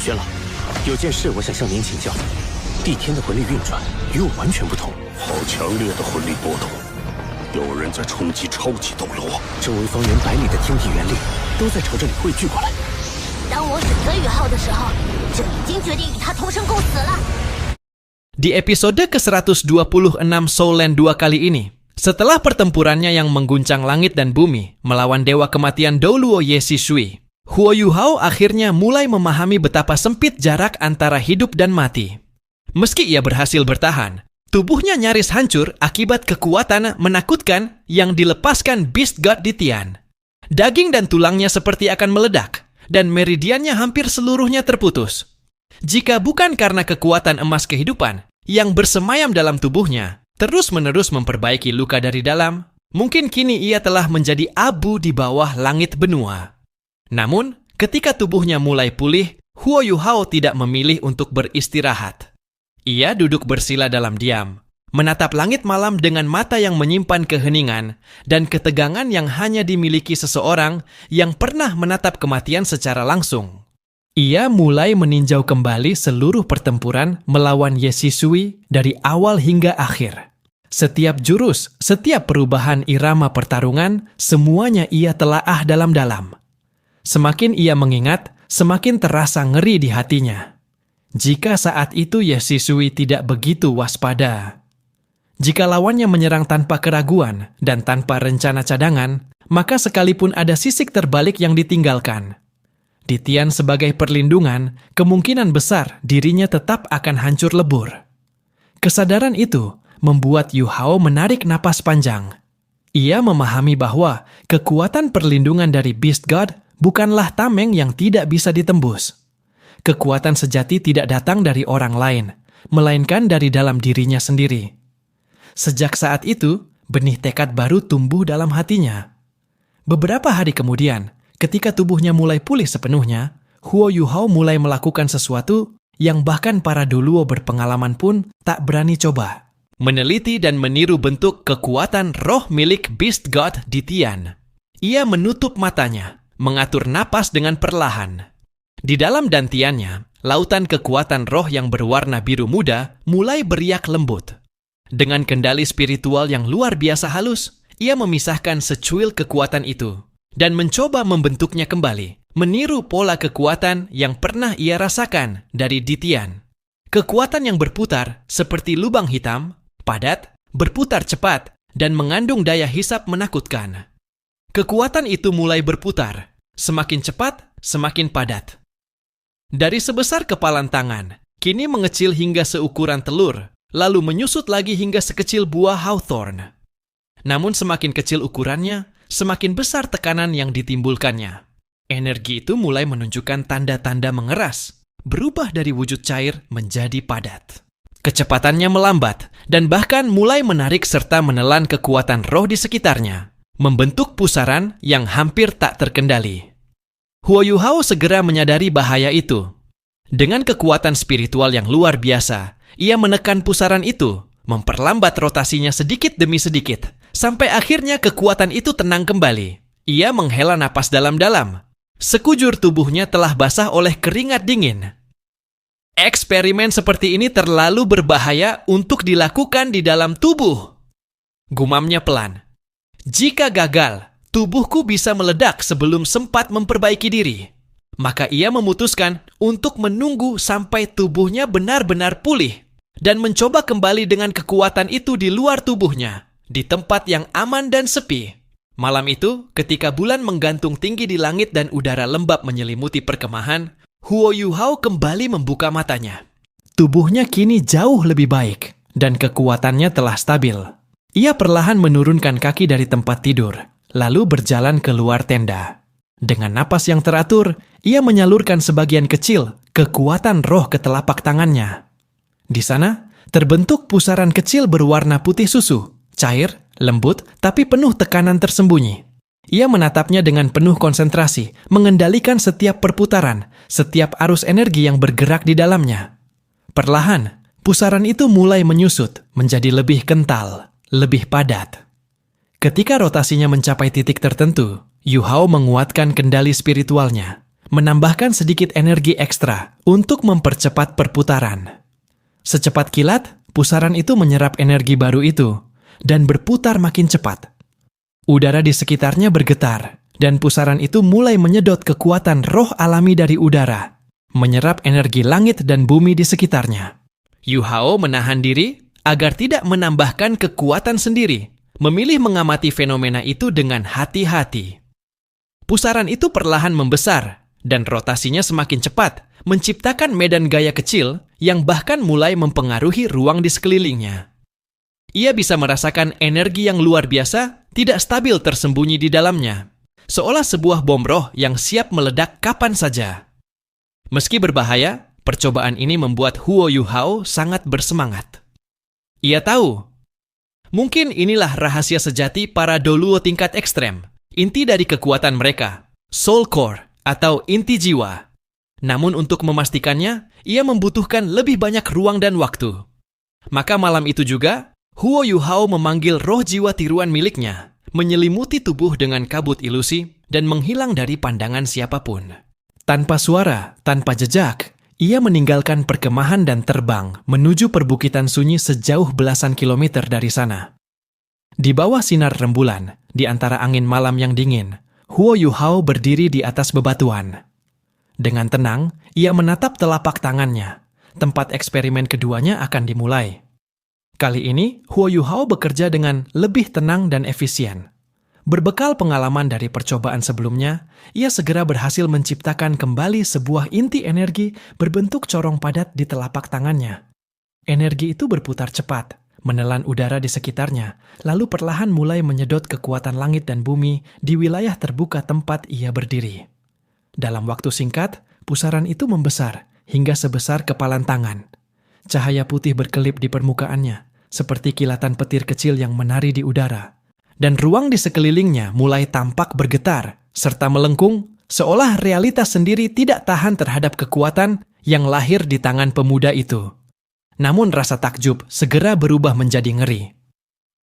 轩老，有件事我想向您请教。地天的魂力运转与我完全不同，好强烈的魂力波动，有人在冲击超级斗罗。周围方圆100里的天地元力都在朝这里汇聚过来。当我选择宇浩的时候，就已经决定与他同生共死了。Di episode ke-126 Soul Land 2 kali ini, setelah pertempurannya yang mengguncang langit dan bumi melawan Dewa Kematian Douluo Yesi Shui, Huo Yuhao akhirnya mulai memahami betapa sempit jarak antara hidup dan mati. Meski ia berhasil bertahan, tubuhnya nyaris hancur akibat kekuatan menakutkan yang dilepaskan Beast God di Tian. Daging dan tulangnya seperti akan meledak, dan meridiannya hampir seluruhnya terputus. Jika bukan karena kekuatan emas kehidupan yang bersemayam dalam tubuhnya, terus-menerus memperbaiki luka dari dalam, mungkin kini ia telah menjadi abu di bawah langit benua. Namun, ketika tubuhnya mulai pulih, Huo Yuhao tidak memilih untuk beristirahat. Ia duduk bersila dalam diam, menatap langit malam dengan mata yang menyimpan keheningan dan ketegangan yang hanya dimiliki seseorang yang pernah menatap kematian secara langsung. Ia mulai meninjau kembali seluruh pertempuran melawan Yesi Shui dari awal hingga akhir. Setiap jurus, setiap perubahan irama pertarungan, semuanya ia telaah dalam-dalam. Semakin ia mengingat, semakin terasa ngeri di hatinya. Jika saat itu Yesi Shui tidak begitu waspada. Jika lawannya menyerang tanpa keraguan dan tanpa rencana cadangan, maka sekalipun ada sisik terbalik yang ditinggalkan, di Tian sebagai perlindungan, kemungkinan besar dirinya tetap akan hancur lebur. Kesadaran itu membuat Yuhao menarik napas panjang. Ia memahami bahwa kekuatan perlindungan dari Beast God bukanlah tameng yang tidak bisa ditembus. Kekuatan sejati tidak datang dari orang lain, melainkan dari dalam dirinya sendiri. Sejak saat itu, benih tekad baru tumbuh dalam hatinya. Beberapa hari kemudian, ketika tubuhnya mulai pulih sepenuhnya, Huo Yuhao mulai melakukan sesuatu yang bahkan para Douluo berpengalaman pun tak berani coba. Meneliti dan meniru bentuk kekuatan roh milik Beast God di Tian. Ia menutup matanya, mengatur napas dengan perlahan. Di dalam dantiannya, lautan kekuatan roh yang berwarna biru muda mulai beriak lembut. Dengan kendali spiritual yang luar biasa halus, ia memisahkan secuil kekuatan itu dan mencoba membentuknya kembali, meniru pola kekuatan yang pernah ia rasakan dari Ditian. Kekuatan yang berputar seperti lubang hitam, padat, berputar cepat, dan mengandung daya hisap menakutkan. Kekuatan itu mulai berputar, semakin cepat, semakin padat. Dari sebesar kepalan tangan, kini mengecil hingga seukuran telur, lalu menyusut lagi hingga sekecil buah hawthorn. Namun semakin kecil ukurannya, semakin besar tekanan yang ditimbulkannya. Energi itu mulai menunjukkan tanda-tanda mengeras, berubah dari wujud cair menjadi padat. Kecepatannya melambat, dan bahkan mulai menarik serta menelan kekuatan roh di sekitarnya, membentuk pusaran yang hampir tak terkendali. Huo Yuhao segera menyadari bahaya itu. Dengan kekuatan spiritual yang luar biasa, ia menekan pusaran itu, memperlambat rotasinya sedikit demi sedikit, sampai akhirnya kekuatan itu tenang kembali. Ia menghela napas dalam-dalam. Sekujur tubuhnya telah basah oleh keringat dingin. Eksperimen seperti ini terlalu berbahaya untuk dilakukan di dalam tubuh. Gumamnya pelan. Jika gagal, tubuhku bisa meledak sebelum sempat memperbaiki diri. Maka ia memutuskan untuk menunggu sampai tubuhnya benar-benar pulih dan mencoba kembali dengan kekuatan itu di luar tubuhnya, di tempat yang aman dan sepi. Malam itu, ketika bulan menggantung tinggi di langit dan udara lembab menyelimuti perkemahan, Huo Yuhao kembali membuka matanya. Tubuhnya kini jauh lebih baik dan kekuatannya telah stabil. Ia perlahan menurunkan kaki dari tempat tidur, lalu berjalan keluar tenda. Dengan napas yang teratur, ia menyalurkan sebagian kecil kekuatan roh ke telapak tangannya. Di sana, terbentuk pusaran kecil berwarna putih susu, cair, lembut, tapi penuh tekanan tersembunyi. Ia menatapnya dengan penuh konsentrasi, mengendalikan setiap perputaran, setiap arus energi yang bergerak di dalamnya. Perlahan, pusaran itu mulai menyusut, menjadi lebih kental, lebih padat. Ketika rotasinya mencapai titik tertentu, Yuhao menguatkan kendali spiritualnya, menambahkan sedikit energi ekstra untuk mempercepat perputaran. Secepat kilat, pusaran itu menyerap energi baru itu dan berputar makin cepat. Udara di sekitarnya bergetar, dan pusaran itu mulai menyedot kekuatan roh alami dari udara, menyerap energi langit dan bumi di sekitarnya. Yu Hao menahan diri agar tidak menambahkan kekuatan sendiri, memilih mengamati fenomena itu dengan hati-hati. Pusaran itu perlahan membesar, dan rotasinya semakin cepat, menciptakan medan gaya kecil yang bahkan mulai mempengaruhi ruang di sekelilingnya. Ia bisa merasakan energi yang luar biasa tidak stabil tersembunyi di dalamnya, seolah sebuah bom roh yang siap meledak kapan saja. Meski berbahaya, percobaan ini membuat Huo Yu Hao sangat bersemangat. Ia tahu, mungkin inilah rahasia sejati para Doluo tingkat ekstrem, inti dari kekuatan mereka, Soul Core atau inti jiwa. Namun untuk memastikannya, ia membutuhkan lebih banyak ruang dan waktu. Maka malam itu juga, Huo Yu Hao memanggil roh jiwa tiruan miliknya, menyelimuti tubuh dengan kabut ilusi, dan menghilang dari pandangan siapapun. Tanpa suara, tanpa jejak, ia meninggalkan perkemahan dan terbang menuju perbukitan sunyi sejauh belasan kilometer dari sana. Di bawah sinar rembulan, di antara angin malam yang dingin, Huo Yu Hao berdiri di atas bebatuan. Dengan tenang, ia menatap telapak tangannya. Tempat eksperimen keduanya akan dimulai. Kali ini, Huo Yu Hao bekerja dengan lebih tenang dan efisien. Berbekal pengalaman dari percobaan sebelumnya, ia segera berhasil menciptakan kembali sebuah inti energi berbentuk corong padat di telapak tangannya. Energi itu berputar cepat, menelan udara di sekitarnya, lalu perlahan mulai menyedot kekuatan langit dan bumi di wilayah terbuka tempat ia berdiri. Dalam waktu singkat, pusaran itu membesar hingga sebesar kepalan tangan. Cahaya putih berkelip di permukaannya, seperti kilatan petir kecil yang menari di udara. Dan ruang di sekelilingnya mulai tampak bergetar, serta melengkung, seolah realitas sendiri tidak tahan terhadap kekuatan yang lahir di tangan pemuda itu. Namun rasa takjub segera berubah menjadi ngeri.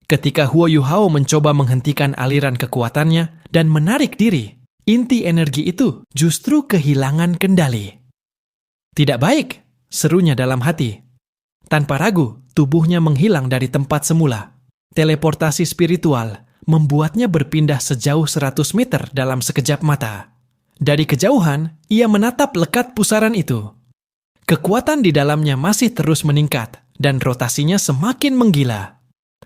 Ketika Huo Yu Hao mencoba menghentikan aliran kekuatannya dan menarik diri, inti energi itu justru kehilangan kendali. Tidak baik, serunya dalam hati. Tanpa ragu, tubuhnya menghilang dari tempat semula. Teleportasi spiritual membuatnya berpindah sejauh 100 meter dalam sekejap mata. Dari kejauhan, ia menatap lekat pusaran itu. Kekuatan di dalamnya masih terus meningkat, dan rotasinya semakin menggila.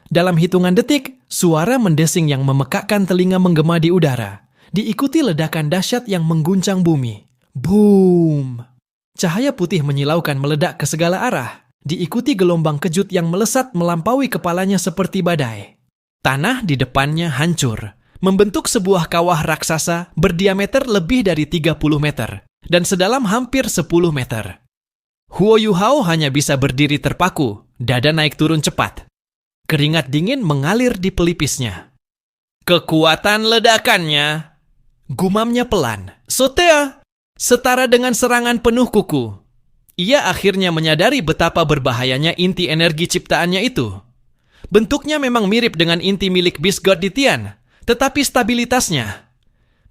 Dalam hitungan detik, suara mendesing yang memekakkan telinga menggema di udara, diikuti ledakan dahsyat yang mengguncang bumi. Boom! Cahaya putih menyilaukan meledak ke segala arah, diikuti gelombang kejut yang melesat melampaui kepalanya seperti badai. Tanah di depannya hancur, membentuk sebuah kawah raksasa berdiameter lebih dari 30 meter dan sedalam hampir 10 meter. Huo Yu Hao hanya bisa berdiri terpaku, dada naik turun cepat. Keringat dingin mengalir di pelipisnya. Kekuatan ledakannya, gumamnya pelan, Sotea, setara dengan serangan penuh kuku. Ia akhirnya menyadari betapa berbahayanya inti energi ciptaannya itu. Bentuknya memang mirip dengan inti milik Beast God di Tian, tetapi stabilitasnya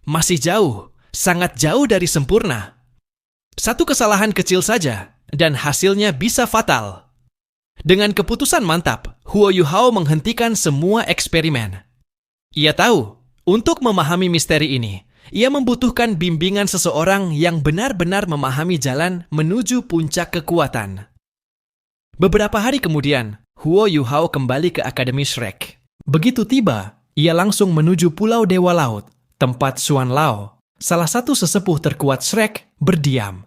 masih jauh, sangat jauh dari sempurna. Satu kesalahan kecil saja, dan hasilnya bisa fatal. Dengan keputusan mantap, Huo Yu Hao menghentikan semua eksperimen. Ia tahu, untuk memahami misteri ini, ia membutuhkan bimbingan seseorang yang benar-benar memahami jalan menuju puncak kekuatan. Beberapa hari kemudian, Huo Yu Hao kembali ke Akademi Shrek. Begitu tiba, ia langsung menuju Pulau Dewa Laut, tempat Xuan Lao, salah satu sesepuh terkuat Shrek, berdiam.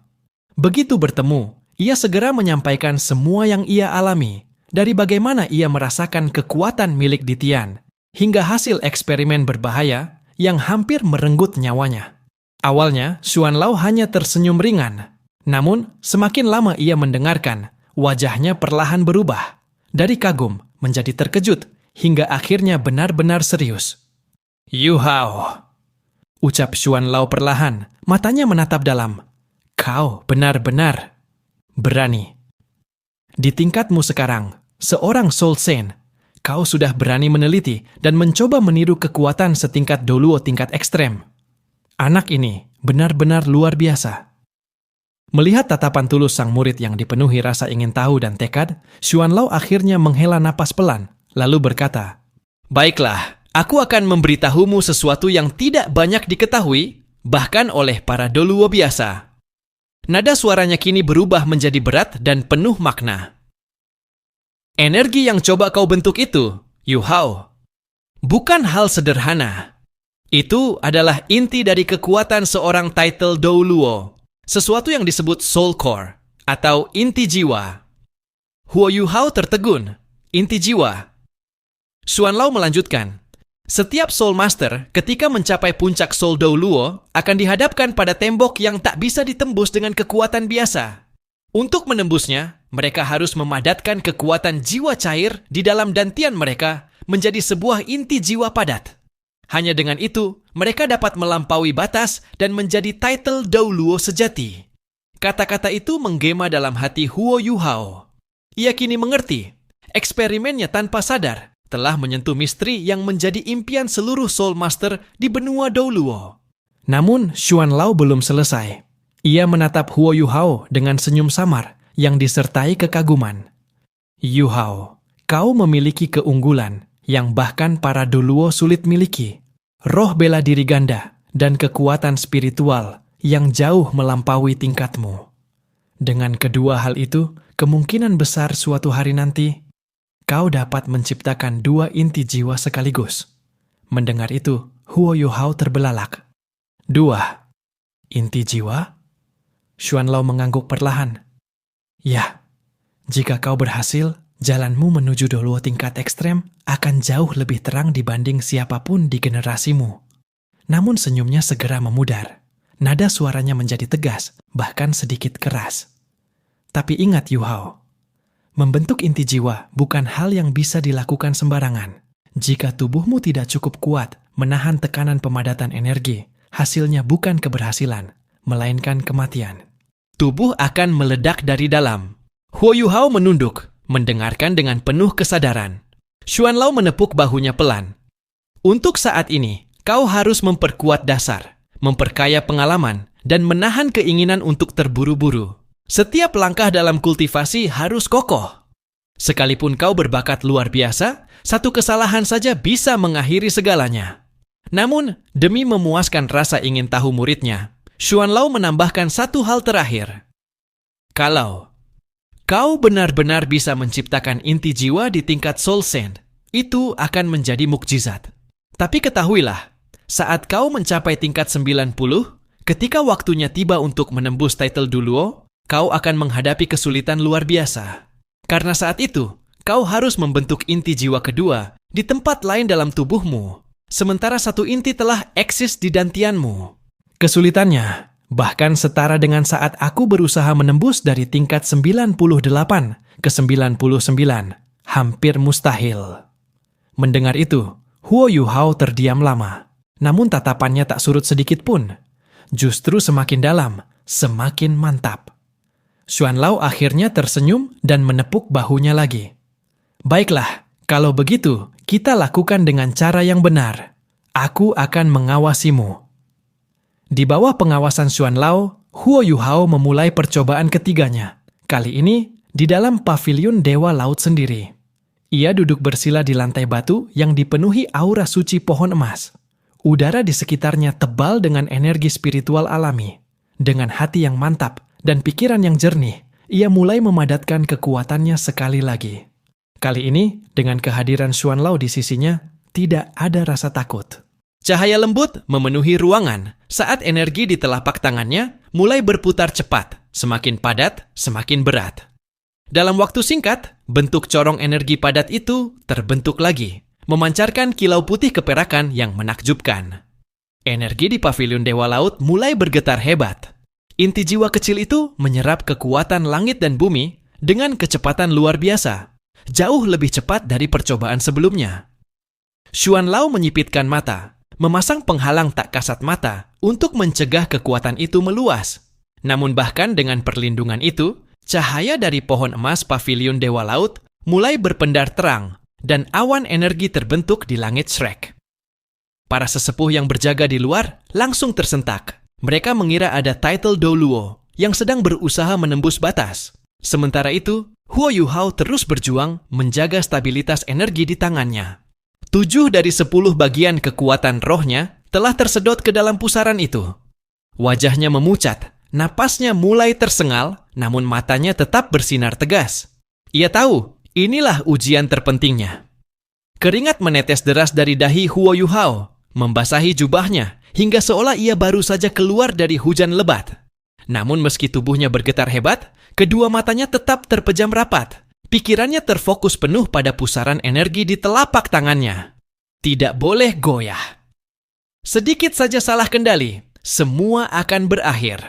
Begitu bertemu, ia segera menyampaikan semua yang ia alami, dari bagaimana ia merasakan kekuatan milik Ditian, hingga hasil eksperimen berbahaya yang hampir merenggut nyawanya. Awalnya, Xuan Lao hanya tersenyum ringan. Namun, semakin lama ia mendengarkan, wajahnya perlahan berubah. Dari kagum menjadi terkejut, hingga akhirnya benar-benar serius. Yu Hao, ucap Xuan Lao perlahan, matanya menatap dalam. Kau benar-benar berani. Di tingkatmu sekarang, seorang Soul Saint, kau sudah berani meneliti dan mencoba meniru kekuatan setingkat Doluo tingkat ekstrem. Anak ini benar-benar luar biasa. Melihat tatapan tulus sang murid yang dipenuhi rasa ingin tahu dan tekad, Xuanlao akhirnya menghela napas pelan, lalu berkata, "Baiklah, aku akan memberitahumu sesuatu yang tidak banyak diketahui, bahkan oleh para Doluo biasa." Nada suaranya kini berubah menjadi berat dan penuh makna. "Energi yang coba kau bentuk itu, Yu Hao, bukan hal sederhana. Itu adalah inti dari kekuatan seorang title Doluo. Sesuatu yang disebut Soul Core, atau inti jiwa." Huo Yu Hao tertegun. Inti jiwa. Xuanlao melanjutkan, "Setiap Soul Master ketika mencapai puncak Soul Doluo akan dihadapkan pada tembok yang tak bisa ditembus dengan kekuatan biasa. Untuk menembusnya, mereka harus memadatkan kekuatan jiwa cair di dalam dantian mereka menjadi sebuah inti jiwa padat. Hanya dengan itu, mereka dapat melampaui batas dan menjadi title Doluo sejati." Kata-kata itu menggema dalam hati Huo Yu Hao. Ia kini mengerti, eksperimennya tanpa sadar telah menyentuh misteri yang menjadi impian seluruh Soul Master di benua Doluo. Namun, Xuanlao belum selesai. Ia menatap Huo Yu Hao dengan senyum samar yang disertai kekaguman. "Yu Hao, kau memiliki keunggulan yang bahkan para Doluo sulit miliki. Roh bela diri ganda dan kekuatan spiritual yang jauh melampaui tingkatmu. Dengan kedua hal itu, kemungkinan besar suatu hari nanti, kau dapat menciptakan dua inti jiwa sekaligus." Mendengar itu, Huo Yu Hao terbelalak. "Dua inti jiwa?" Xuanlao mengangguk perlahan. "Ya, jika kau berhasil, jalanmu menuju Doluo tingkat ekstrem akan jauh lebih terang dibanding siapapun di generasimu." Namun senyumnya segera memudar. Nada suaranya menjadi tegas, bahkan sedikit keras. "Tapi ingat Yu Hao, membentuk inti jiwa bukan hal yang bisa dilakukan sembarangan. Jika tubuhmu tidak cukup kuat menahan tekanan pemadatan energi, hasilnya bukan keberhasilan, melainkan kematian. Tubuh akan meledak dari dalam." Huo Yu Hao menunduk, mendengarkan dengan penuh kesadaran. Xuanlao menepuk bahunya pelan. "Untuk saat ini, kau harus memperkuat dasar, memperkaya pengalaman, dan menahan keinginan untuk terburu-buru. Setiap langkah dalam kultivasi harus kokoh. Sekalipun kau berbakat luar biasa, satu kesalahan saja bisa mengakhiri segalanya." Namun, demi memuaskan rasa ingin tahu muridnya, Xuanlao menambahkan satu hal terakhir. "Kalau kau benar-benar bisa menciptakan inti jiwa di tingkat Soul Sand, itu akan menjadi mukjizat. Tapi ketahuilah, saat kau mencapai tingkat 90, ketika waktunya tiba untuk menembus title Doluo, kau akan menghadapi kesulitan luar biasa. Karena saat itu, kau harus membentuk inti jiwa kedua di tempat lain dalam tubuhmu, sementara satu inti telah eksis di dantianmu. Kesulitannya bahkan setara dengan saat aku berusaha menembus dari tingkat 98 ke 99. Hampir mustahil." Mendengar itu, Huo Yu Hao terdiam lama. Namun tatapannya tak surut sedikit pun. Justru semakin dalam, semakin mantap. Xuanlao akhirnya tersenyum dan menepuk bahunya lagi. "Baiklah, kalau begitu, kita lakukan dengan cara yang benar. Aku akan mengawasimu." Di bawah pengawasan Xuanlao, Huo Yu Hao memulai percobaan ketiganya. Kali ini, di dalam pavilion Dewa Laut sendiri. Ia duduk bersila di lantai batu yang dipenuhi aura suci pohon emas. Udara di sekitarnya tebal dengan energi spiritual alami. Dengan hati yang mantap dan pikiran yang jernih, ia mulai memadatkan kekuatannya sekali lagi. Kali ini, dengan kehadiran Xuanlao di sisinya, tidak ada rasa takut. Cahaya lembut memenuhi ruangan saat energi di telapak tangannya mulai berputar cepat, semakin padat, semakin berat. Dalam waktu singkat, bentuk corong energi padat itu terbentuk lagi, memancarkan kilau putih keperakan yang menakjubkan. Energi di pavilion Dewa Laut mulai bergetar hebat. Inti jiwa kecil itu menyerap kekuatan langit dan bumi dengan kecepatan luar biasa, jauh lebih cepat dari percobaan sebelumnya. Xuanlao menyipitkan mata, memasang penghalang tak kasat mata untuk mencegah kekuatan itu meluas. Namun bahkan dengan perlindungan itu, cahaya dari pohon emas pavilion Dewa Laut mulai berpendar terang dan awan energi terbentuk di langit Shrek. Para sesepuh yang berjaga di luar langsung tersentak. Mereka mengira ada title Doluo yang sedang berusaha menembus batas. Sementara itu, Huo Yuhao terus berjuang menjaga stabilitas energi di tangannya. 7 dari 10 bagian kekuatan rohnya telah tersedot ke dalam pusaran itu. Wajahnya memucat, napasnya mulai tersengal, namun matanya tetap bersinar tegas. Ia tahu, inilah ujian terpentingnya. Keringat menetes deras dari dahi Huo Yuhao, membasahi jubahnya, hingga seolah ia baru saja keluar dari hujan lebat. Namun meski tubuhnya bergetar hebat, kedua matanya tetap terpejam rapat. Pikirannya terfokus penuh pada pusaran energi di telapak tangannya. Tidak boleh goyah. Sedikit saja salah kendali, semua akan berakhir.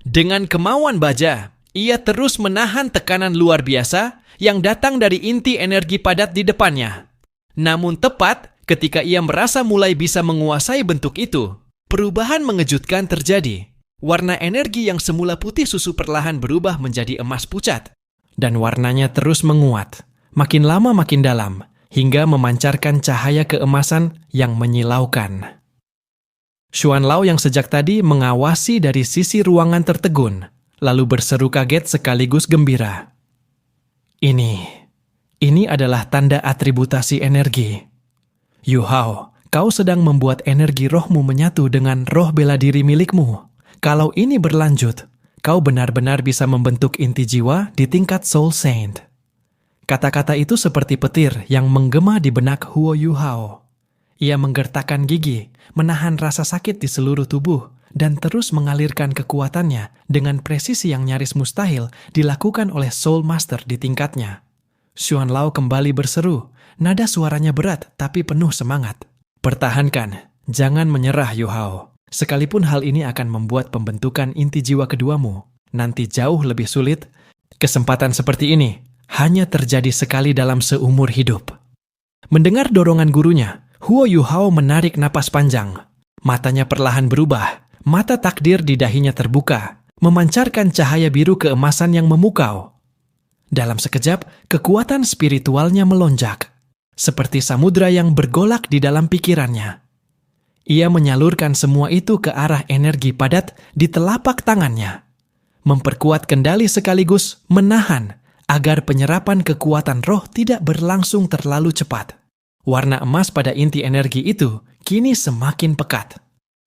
Dengan kemauan baja, ia terus menahan tekanan luar biasa yang datang dari inti energi padat di depannya. Namun tepat ketika ia merasa mulai bisa menguasai bentuk itu, perubahan mengejutkan terjadi. Warna energi yang semula putih susu perlahan berubah menjadi emas pucat. Dan warnanya terus menguat, makin lama makin dalam, hingga memancarkan cahaya keemasan yang menyilaukan. Xuan Lao yang sejak tadi mengawasi dari sisi ruangan tertegun, lalu berseru kaget sekaligus gembira. Ini adalah tanda atributasi energi. Yuhao, kau sedang membuat energi rohmu menyatu dengan roh bela diri milikmu. Kalau ini berlanjut, kau benar-benar bisa membentuk inti jiwa di tingkat Soul Saint. Kata-kata itu seperti petir yang menggema di benak Huo Yuhao. Ia menggertakkan gigi, menahan rasa sakit di seluruh tubuh, dan terus mengalirkan kekuatannya dengan presisi yang nyaris mustahil dilakukan oleh Soul Master di tingkatnya. Xuan Lao kembali berseru, nada suaranya berat tapi penuh semangat. Pertahankan, jangan menyerah Yuhao. Sekalipun hal ini akan membuat pembentukan inti jiwa keduamu nanti jauh lebih sulit, kesempatan seperti ini hanya terjadi sekali dalam seumur hidup. Mendengar dorongan gurunya, Huo Yuhao menarik napas panjang. Matanya perlahan berubah, mata takdir di dahinya terbuka, memancarkan cahaya biru keemasan yang memukau. Dalam sekejap, kekuatan spiritualnya melonjak, seperti samudra yang bergolak di dalam pikirannya. Ia menyalurkan semua itu ke arah energi padat di telapak tangannya, memperkuat kendali sekaligus menahan agar penyerapan kekuatan roh tidak berlangsung terlalu cepat. Warna emas pada inti energi itu kini semakin pekat.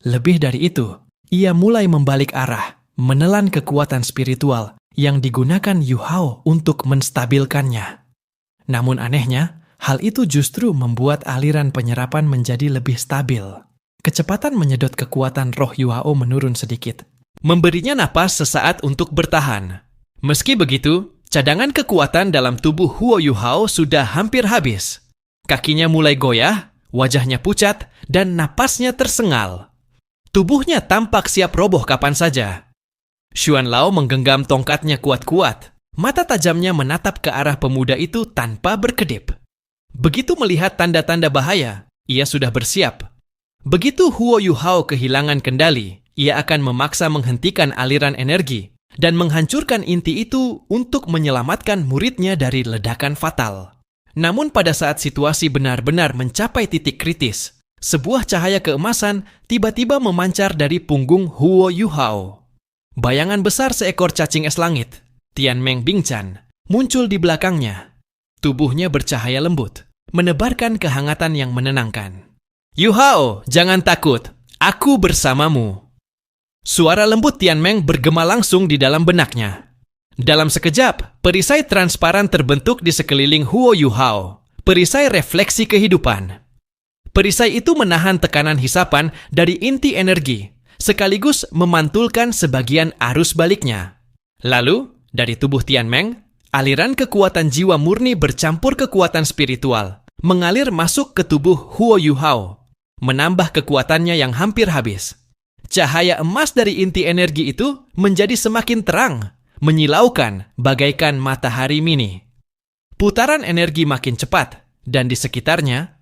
Lebih dari itu, ia mulai membalik arah, menelan kekuatan spiritual yang digunakan Yuhao untuk menstabilkannya. Namun anehnya, hal itu justru membuat aliran penyerapan menjadi lebih stabil. Kecepatan menyedot kekuatan roh Yuhao menurun sedikit, memberinya napas sesaat untuk bertahan. Meski begitu, cadangan kekuatan dalam tubuh Huo Yuhao sudah hampir habis. Kakinya mulai goyah, wajahnya pucat, dan napasnya tersengal. Tubuhnya tampak siap roboh kapan saja. Xuan Lao menggenggam tongkatnya kuat-kuat. Mata tajamnya menatap ke arah pemuda itu tanpa berkedip. Begitu melihat tanda-tanda bahaya, ia sudah bersiap. Begitu Huo Yuhao kehilangan kendali, ia akan memaksa menghentikan aliran energi dan menghancurkan inti itu untuk menyelamatkan muridnya dari ledakan fatal. Namun pada saat situasi benar-benar mencapai titik kritis, sebuah cahaya keemasan tiba-tiba memancar dari punggung Huo Yuhao. Bayangan besar seekor cacing es langit, Tianmeng Bingcan, muncul di belakangnya. Tubuhnya bercahaya lembut, menebarkan kehangatan yang menenangkan. Yuhao, jangan takut, aku bersamamu. Suara lembut Tianmeng bergema langsung di dalam benaknya. Dalam sekejap, perisai transparan terbentuk di sekeliling Huo Yuhao. Perisai refleksi kehidupan. Perisai itu menahan tekanan hisapan dari inti energi, sekaligus memantulkan sebagian arus baliknya. Lalu, dari tubuh Tianmeng, aliran kekuatan jiwa murni bercampur kekuatan spiritual, mengalir masuk ke tubuh Huo Yuhao, menambah kekuatannya yang hampir habis. Cahaya emas dari inti energi itu menjadi semakin terang, menyilaukan bagaikan matahari mini. Putaran energi makin cepat, dan di sekitarnya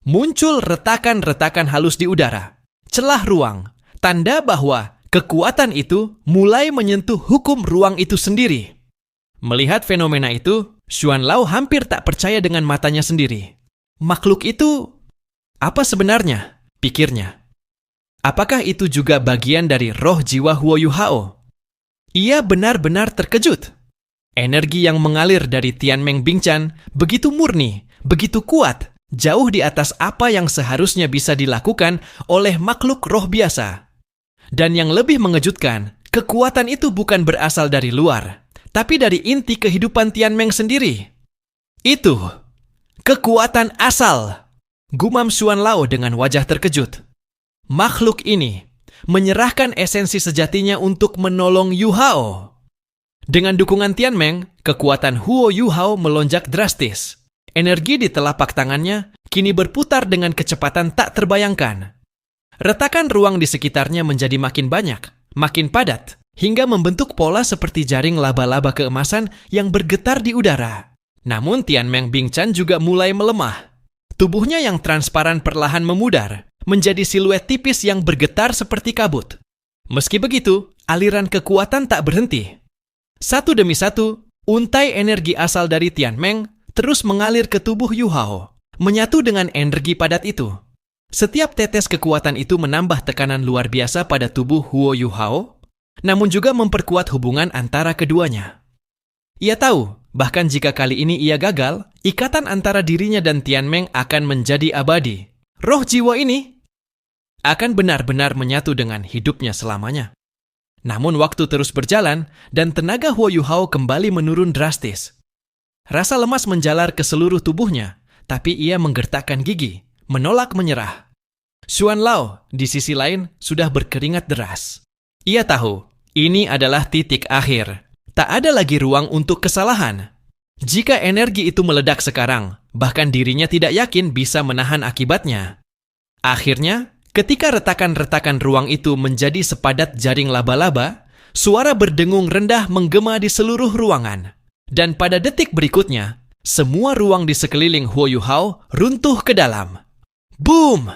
muncul retakan-retakan halus di udara, celah ruang, tanda bahwa kekuatan itu mulai menyentuh hukum ruang itu sendiri. Melihat fenomena itu, Xuan Lao hampir tak percaya dengan matanya sendiri. Makhluk itu, apa sebenarnya? Pikirnya. Apakah itu juga bagian dari roh jiwa Huo Yu Hao? Ia benar-benar terkejut. Energi yang mengalir dari Tianmeng Bingcan begitu murni, begitu kuat, jauh di atas apa yang seharusnya bisa dilakukan oleh makhluk roh biasa. Dan yang lebih mengejutkan, kekuatan itu bukan berasal dari luar, tapi dari inti kehidupan Tianmeng sendiri. Itu kekuatan asal, gumam Xuan Lao dengan wajah terkejut. Makhluk ini menyerahkan esensi sejatinya untuk menolong Yu Hao. Dengan dukungan Tianmeng, kekuatan Huo Yu Hao melonjak drastis. Energi di telapak tangannya kini berputar dengan kecepatan tak terbayangkan. Retakan ruang di sekitarnya menjadi makin banyak, makin padat, hingga membentuk pola seperti jaring laba-laba keemasan yang bergetar di udara. Namun Tianmeng Bingcan juga mulai melemah. Tubuhnya yang transparan perlahan memudar, menjadi siluet tipis yang bergetar seperti kabut. Meski begitu, aliran kekuatan tak berhenti. Satu demi satu, untai energi asal dari Tianmeng terus mengalir ke tubuh Yu Hao, menyatu dengan energi padat itu. Setiap tetes kekuatan itu menambah tekanan luar biasa pada tubuh Huo Yu Hao, namun juga memperkuat hubungan antara keduanya. Ia tahu, bahkan jika kali ini ia gagal, ikatan antara dirinya dan Tianmeng akan menjadi abadi. Roh jiwa ini akan benar-benar menyatu dengan hidupnya selamanya. Namun waktu terus berjalan dan tenaga Huo Yu Hao kembali menurun drastis. Rasa lemas menjalar ke seluruh tubuhnya, tapi ia menggertakkan gigi, menolak menyerah. Xuan Lao, di sisi lain, sudah berkeringat deras. Ia tahu, ini adalah titik akhir. Tak ada lagi ruang untuk kesalahan. Jika energi itu meledak sekarang, bahkan dirinya tidak yakin bisa menahan akibatnya. Akhirnya, ketika retakan-retakan ruang itu menjadi sepadat jaring laba-laba, suara berdengung rendah menggema di seluruh ruangan. Dan pada detik berikutnya, semua ruang di sekeliling Huo Yu Hao runtuh ke dalam. Boom!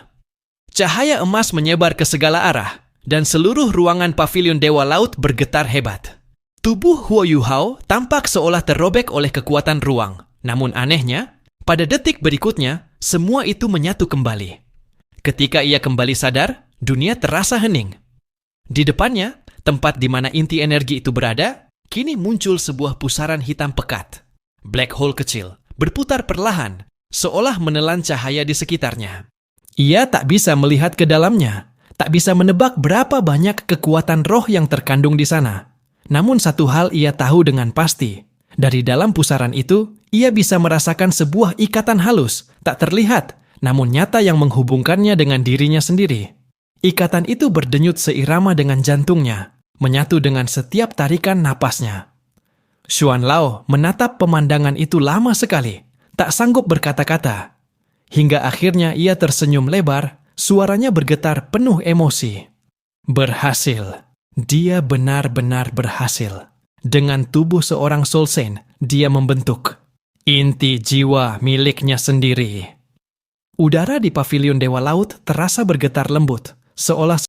Cahaya emas menyebar ke segala arah, dan seluruh ruangan pavilion Dewa Laut bergetar hebat. Tubuh Huo Yu Hao tampak seolah terrobek oleh kekuatan ruang. Namun anehnya, pada detik berikutnya, semua itu menyatu kembali. Ketika ia kembali sadar, dunia terasa hening. Di depannya, tempat di mana inti energi itu berada, kini muncul sebuah pusaran hitam pekat. Black hole kecil, berputar perlahan, seolah menelan cahaya di sekitarnya. Ia tak bisa melihat ke dalamnya, tak bisa menebak berapa banyak kekuatan roh yang terkandung di sana. Namun satu hal ia tahu dengan pasti. Dari dalam pusaran itu, ia bisa merasakan sebuah ikatan halus, tak terlihat, namun nyata yang menghubungkannya dengan dirinya sendiri. Ikatan itu berdenyut seirama dengan jantungnya, menyatu dengan setiap tarikan napasnya. Xuan Lao menatap pemandangan itu lama sekali, tak sanggup berkata-kata. Hingga akhirnya ia tersenyum lebar, suaranya bergetar penuh emosi. Berhasil. Dia benar-benar berhasil. Dengan tubuh seorang Soul Saint, dia membentuk inti jiwa miliknya sendiri. Udara di pavilion Dewa Laut terasa bergetar lembut, seolah